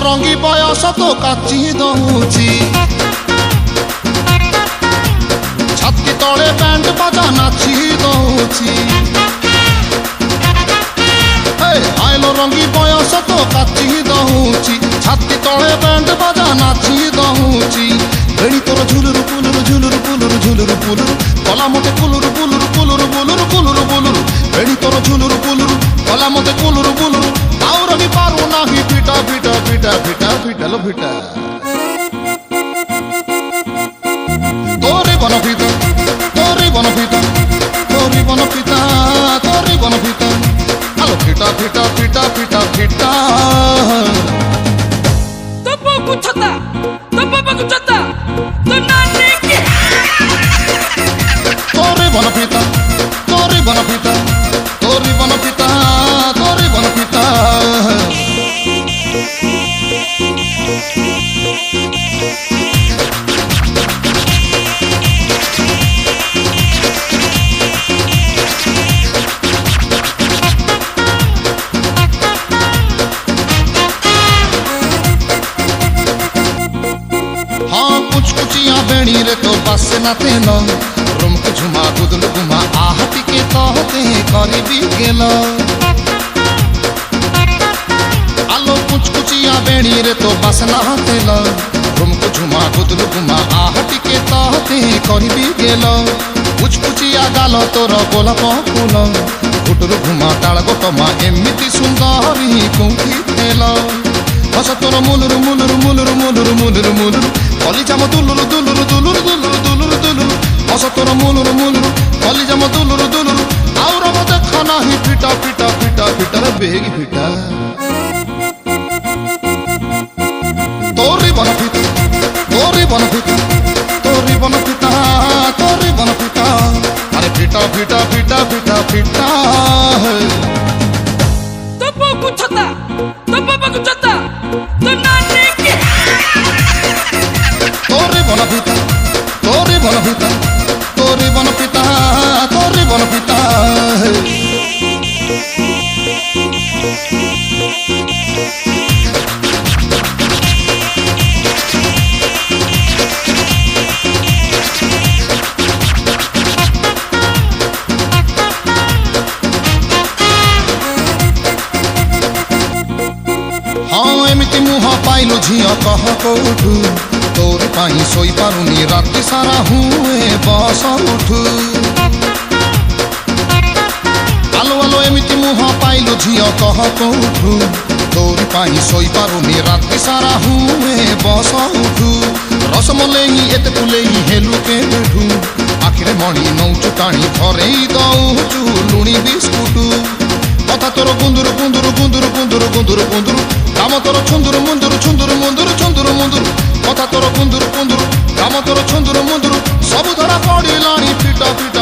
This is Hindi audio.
ରଙ୍ଗି ବୟସ ତ କାଚି ଦଉଛି ଛାତି ତଳେ ବ୍ୟାଣ୍ଡ ବାଜା ନାଚି ଦଉଛି ଆଇଲୋ ରଙ୍ଗି ବୟସ ତ କାଚି ଦଉଛି ଛାତି ତଳେ ବ୍ୟାଣ୍ଡ ବାଜା ନାଚି ଦଉଛି ବେଣୀ ତୋର ଝୁଲୁରୁ ପୁଲୁରୁ ଝୁଲୁରୁ ପୁଲୁରୁ ଝୁଲୁରୁ ପୁଲୁରୁ କଲା ମତେ କୁଲୁରୁ ପୁଲୁରୁ କୁଲୁରୁ ବୁଲୁରୁ କୁଲୁରୁ ବୁଲୁରୁ ବେଣୀ ତୋର ଝୁଲୁରୁ ପୁଲୁରୁ କଲା ମତେ କୁଲୁରୁ ବୁଲୁରୁ ଆଉ ରହି ପାରୁ ନାହିଁ ପିଟା ପିଟା ପିଟା ପିଟା ପିଟା লো ପିଟା তোরে বনপিতা তোরে বনপিতা তোরে বনপিতা তোরে বনপিতা আলো পিটা পিটা পিটা পিটা পিটা তো বাবু ছতা তো বাবু ছতা তো নানি কি তোরে বনপিতা তোরে বনপিতা তোরে বনপিতা তোরে বনপিতা हाँ कुछ कुचिया बेणी रे तो बस न तेल रुमक झुमा गुदल गुमा आहती के कहते करी भी गेल आलो कुछ कुचिया बेणी रे तो बस न तेल रुमक झुमा गुदल गुमा आहती के कहते करी भी गेल कुछ कुचिया गाल तोर गोलाप फूल गुटुर घुमा ताल गोटमा एमिति सुंदरी कोठी थेल हस तोर मुलुरु मुलुरु मुलुरु मुलुरु मुलुरु मुलुरु कलिजाम दुलुरु दुलुरु दुलुरु दुलुरु दुलुरु दुलुरु हस तोर मुलुरु मुलुरु कलिजाम दुलुरु दुलुरु आउर मते खाना ही फिटा फिटा फिटा फिटा रे बेगी फिटा तोरी बनपिता तोरी बनपिता तोरी बनपिता तोरी बनपिता अरे फिटा फिटा फिटा फिटा फिटा তো বাবু ছতা তো বাবু ছতা তো নানি কি তোরে বনপিতা তোরে বনপিতা তোরে বনপিতা তোরে বনপিতা हाँ एमती मुह पाइलु झिया कह कौठु तोरी पाई सोई पारुनी राति सारा हुए बस उठु आलो आलो एमती मुह पाइलु झिया कह कौठु तोरी पाई सोई पारुनी राति सारा हुए बस उठु रसमलेई एते फुलेई हेलु के बेठु आखिरे मणि नौचु टाणी भरेई दौचु लुणी बिस्कुटु कथा तोर गुंदुरु गुंदुरु गुंदुरु गुंदुरु गुंदुरु गुंदुरु काम तोर छुंदुरु मुंदुरु छुंदुरु मुंदुरु छुंदुरु मुंदुरु कथा तोर गुंदुरु गुंदुरु काम तोर छुंदुरु मुंदुरु सब धरा पड़िलाणी फिटा फिटा